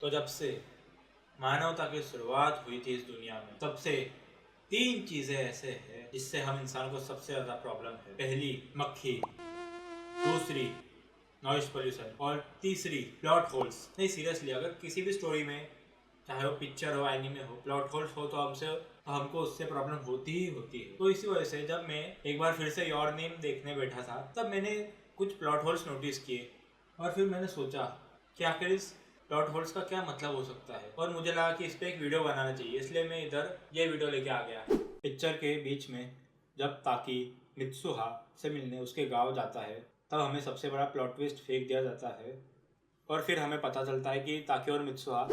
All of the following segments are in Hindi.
तो जब से मानवता की शुरुआत हुई थी इस दुनिया में, तब से तीन चीजें ऐसे हैं जिससे हम इंसान को सबसे ज्यादा प्रॉब्लम है। पहली मक्खी, दूसरी नॉइज पोल्यूशन और तीसरी प्लॉट होल्स। नहीं सीरियसली, अगर किसी भी स्टोरी में चाहे वो पिक्चर हो एनिमे हो प्लॉट होल्स हो तो हमको उससे प्रॉब्लम होती ही होती है। तो इसी वजह से जब मैं एक बार फिर से योर नेम देखने बैठा था तब मैंने कुछ प्लॉट होल्स नोटिस किए और फिर मैंने सोचा कि आखिर इस प्लॉट होल्स का क्या मतलब हो सकता है, और मुझे लगा कि इस पर एक वीडियो बनाना चाहिए, इसलिए मैं इधर ये वीडियो लेके आ गया। पिक्चर के बीच में जब ताकी मित्सुहा से मिलने उसके गांव जाता है तब हमें सबसे बड़ा प्लॉट ट्विस्ट फेंक दिया जाता है और फिर हमें पता चलता है कि ताकी और मित्सुहा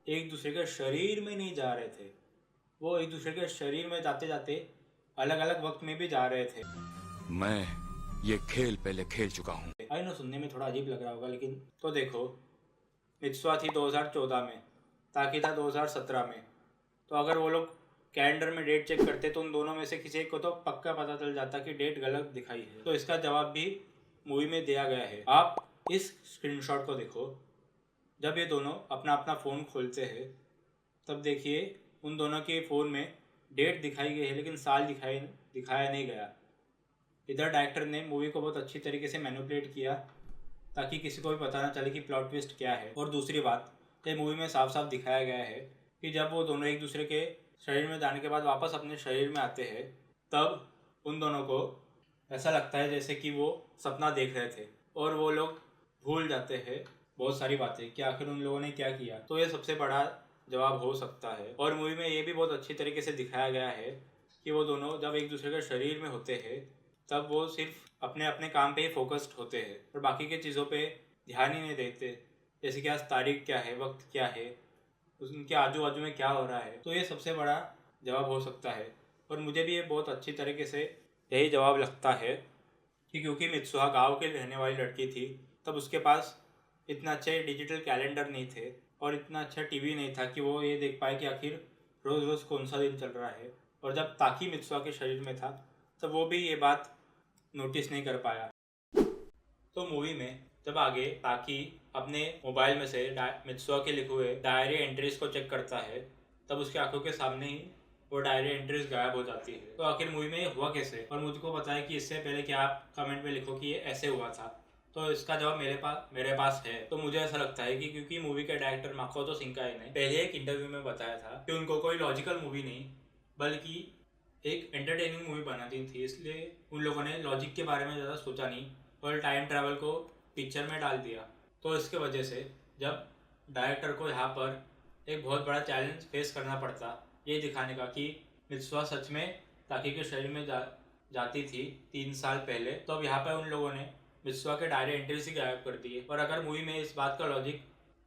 एक दूसरे के शरीर में नहीं जा रहे थे, वो एक दूसरे के शरीर में जाते जाते अलग अलग वक्त में भी जा रहे थे। मैं ये खेल पहले खेल चुका हूँ। आई नो सुनने में थोड़ा अजीब लग रहा होगा, लेकिन तो देखो, मित्सुहा थी 2014 में, ताकि था 2017 में। तो अगर वो लोग कैलेंडर में डेट चेक करते तो उन दोनों में से किसी एक को तो पक्का पता चल जाता कि डेट गलत दिखाई है। तो इसका जवाब भी मूवी में दिया गया है। आप इस स्क्रीनशॉट को देखो। जब ये दोनों अपना अपना फ़ोन खोलते हैं तब देखिए उन दोनों के फ़ोन में डेट दिखाई गई है लेकिन साल दिखाया नहीं गया। इधर डायरेक्टर ने मूवी को बहुत अच्छी तरीके से मैनिपुलेट किया ताकि किसी को भी पता ना चले कि प्लॉट ट्विस्ट क्या है। और दूसरी बात, ये मूवी में साफ साफ दिखाया गया है कि जब वो दोनों एक दूसरे के शरीर में जाने के बाद वापस अपने शरीर में आते हैं तब उन दोनों को ऐसा लगता है जैसे कि वो सपना देख रहे थे और वो लोग भूल जाते हैं बहुत सारी बातें कि आखिर उन लोगों ने क्या किया। तो ये सबसे बड़ा जवाब हो सकता है। और मूवी में ये भी बहुत अच्छी तरीके से दिखाया गया है कि वो दोनों जब एक दूसरे के शरीर में होते हैं तब वो सिर्फ अपने अपने काम पे ही फोकस्ड होते हैं और बाकी के चीज़ों पे ध्यान ही नहीं देते, जैसे कि आज तारीख क्या है, वक्त क्या है, उनके आजू बाजू में क्या हो रहा है। तो ये सबसे बड़ा जवाब हो सकता है और मुझे भी ये बहुत अच्छी तरीके से यही जवाब लगता है कि क्योंकि मित्सुहा गाँव के रहने वाली लड़की थी तब उसके पास इतना अच्छे डिजिटल कैलेंडर नहीं थे और इतना अच्छा टीवी नहीं था कि वो ये देख पाए कि आखिर रोज़ रोज़ कौन सा दिन चल रहा है। और जब ताकी मित्सुहा के शरीर में था तब वो भी ये बात नोटिस नहीं कर पाया। तो मूवी में जब आगे ताकी अपने मोबाइल में से मित्सुआ के लिखे हुए डायरी एंट्रीज को चेक करता है तब उसकी आंखों के सामने ही वो डायरी एंट्रीज गायब हो जाती है। तो आखिर मूवी में ये हुआ कैसे, और मुझको पता है कि इससे पहले कि आप कमेंट में लिखो कि ये ऐसे हुआ था, तो इसका जवाब मेरे पास है। तो मुझे ऐसा लगता है कि क्योंकि मूवी के डायरेक्टर माकोतो शिंकाई ने पहले एक इंटरव्यू में बताया था कि उनको कोई लॉजिकल मूवी नहीं बल्कि एक एंटरटेनिंग मूवी बनानी थी, इसलिए उन लोगों ने लॉजिक के बारे में ज़्यादा सोचा नहीं और टाइम ट्रैवल को पिक्चर में डाल दिया। तो इसके वजह से जब डायरेक्टर को यहाँ पर एक बहुत बड़ा चैलेंज फेस करना पड़ता ये दिखाने का कि मित्सुआ सच में ताकी के शरीर में जाती थी 3 साल पहले, तो अब यहाँ पर उन लोगों ने मित्सुआ के डायरी एंट्रीज ही गायब कर दिए। और अगर मूवी में इस बात का लॉजिक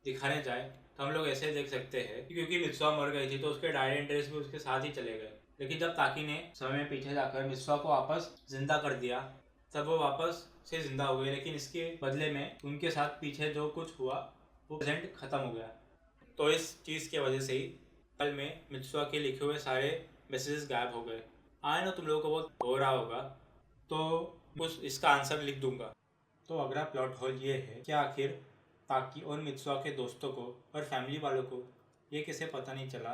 दिखाने जाए तो हम लोग ऐसे देख सकते हैं कि क्योंकि मित्सुआ मर गई थी तो उसके डायरी एंट्रीज भी उसके साथ ही चले गए, लेकिन जब ताकी ने समय में पीछे जाकर मित्सुआ को वापस जिंदा कर दिया तब वो वापस से जिंदा हो गए, लेकिन इसके बदले में उनके साथ पीछे जो कुछ हुआ वो प्रेजेंट खत्म हो गया। तो इस चीज़ की वजह से ही कल में मित्सुआ के लिखे हुए सारे मैसेजेस गायब हो गए। आए ना तुम लोगों को बहुत हो रहा होगा, तो कुछ इसका आंसर लिख दूंगा। तो अगला प्लॉट होल ये है कि आखिर ताकी और मित्सुआ के दोस्तों को और फैमिली वालों को ये कैसे पता नहीं चला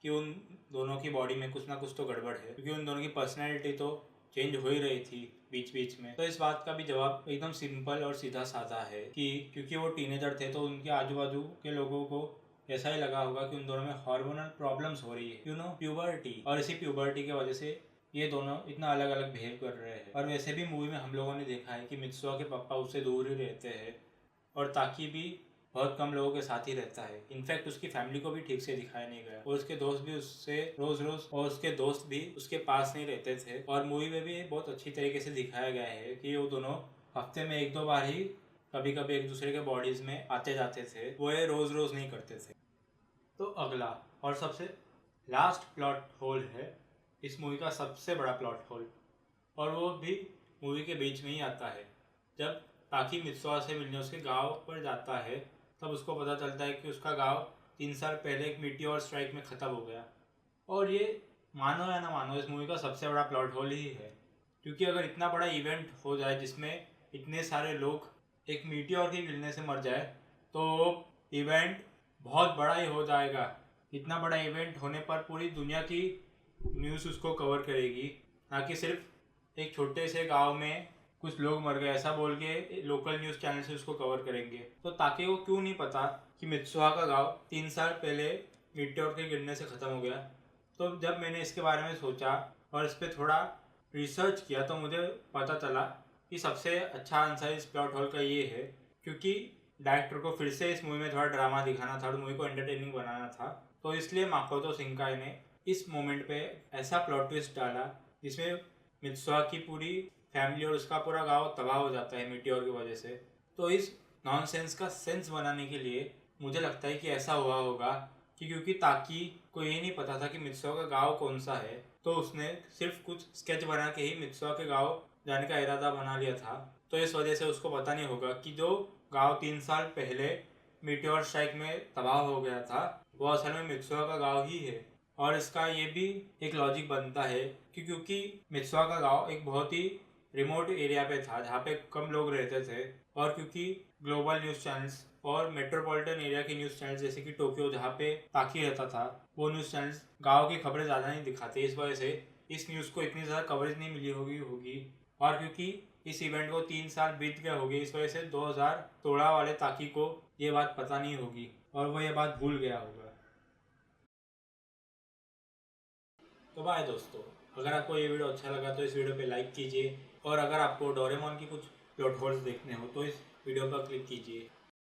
कि उन दोनों की बॉडी में कुछ ना कुछ तो गड़बड़ है, क्योंकि उन दोनों की पर्सनैलिटी तो चेंज हो ही रही थी बीच बीच में। तो इस बात का भी जवाब एकदम सिंपल और सीधा साधा है कि क्योंकि वो टीनेजर थे तो उनके आजू बाजू के लोगों को ऐसा ही लगा होगा कि उन दोनों में हार्मोनल प्रॉब्लम्स हो रही है, प्यूबर्टी, और इसी प्यूबर्टी की वजह से ये दोनों इतना अलग अलग बिहेव कर रहे हैं। और वैसे भी मूवी में हम लोगों ने देखा है कि मित्सुआ के पापा उससे दूर ही रहते हैं और ताकि भी बहुत कम लोगों के साथ ही रहता है। इनफैक्ट उसकी फैमिली को भी ठीक से दिखाया नहीं गया और उसके दोस्त भी उससे रोज रोज और उसके दोस्त भी उसके पास नहीं रहते थे। और मूवी में भी बहुत अच्छी तरीके से दिखाया गया है कि वो दोनों हफ्ते में 1-2 बार ही कभी कभी एक दूसरे के बॉडीज में आते जाते थे, वो ये रोज रोज नहीं करते थे। तो अगला और सबसे लास्ट प्लॉट होल है इस मूवी का सबसे बड़ा प्लॉट होल, और वो भी मूवी के बीच में ही आता है। जब ताकि मित्सुआ से मिलने उसके गांव पर जाता है तब उसको पता चलता है कि उसका गांव 3 साल पहले एक मीटियोर स्ट्राइक में ख़त्म हो गया। और ये मानो या ना मानो इस मूवी का सबसे बड़ा प्लॉट होल ही है, क्योंकि अगर इतना बड़ा इवेंट हो जाए जिसमें इतने सारे लोग एक मीटियोर के गिरने से मर जाए तो इवेंट बहुत बड़ा ही हो जाएगा। इतना बड़ा इवेंट होने पर पूरी दुनिया की न्यूज़ उसको कवर करेगी, ना कि सिर्फ एक छोटे से गांव में कुछ लोग मर गए ऐसा बोल के लोकल न्यूज़ चैनल से उसको कवर करेंगे। तो ताकि को क्यों नहीं पता कि मित्सुहा का गांव 3 साल पहले मीटेओर के गिरने से ख़त्म हो गया। तो जब मैंने इसके बारे में सोचा और इस पर थोड़ा रिसर्च किया तो मुझे पता चला कि सबसे अच्छा आंसर इस प्लॉट होल का ये है, क्योंकि डायरेक्टर को फिर से इस मूवी में थोड़ा ड्रामा दिखाना था और मूवी को एंटरटेनिंग बनाना था। तो इसलिए माकोतो शिंकाई ने इस मोमेंट पे ऐसा प्लॉट ट्विस्ट डाला जिसमें मित्सुहा की पूरी फैमिली और उसका पूरा गांव तबाह हो जाता है मीटियोर की वजह से। तो इस नॉनसेंस का सेंस बनाने के लिए मुझे लगता है कि ऐसा हुआ होगा कि क्योंकि ताकि को ये नहीं पता था कि मित्सुहा का गांव कौन सा है, तो उसने सिर्फ कुछ स्केच बना के ही मित्सुहा के गांव जाने का इरादा बना लिया था। तो इस वजह से उसको पता नहीं होगा कि जो गांव 3 साल पहले मीटियोर स्ट्राइक में तबाह हो गया था वो असल में मित्सुहा का गांव ही है। और इसका ये भी एक लॉजिक बनता है कि क्योंकि मित्सुहा का गांव एक बहुत ही रिमोट एरिया पे था जहाँ पे कम लोग रहते थे, और क्योंकि ग्लोबल न्यूज़ चैनल्स और मेट्रोपॉलिटन एरिया के न्यूज़ चैनल्स जैसे कि टोक्यो जहाँ पे ताकि रहता था वो न्यूज़ चैनल्स गाँव की खबरें ज़्यादा नहीं दिखाते, इस वजह से इस न्यूज़ को इतनी ज़्यादा कवरेज नहीं मिली होगी। और क्योंकि इस इवेंट को 3 साल बीत गए होंगे इस वजह से 2016 वाले ताकि को ये बात पता नहीं होगी और वो ये बात भूल गया होगा। तो बाय दोस्तों, अगर आपको ये वीडियो अच्छा लगा तो इस वीडियो पे लाइक कीजिए, और अगर आपको डोरेमोन की कुछ प्लॉट होल्स देखने हो तो इस वीडियो पर क्लिक कीजिए।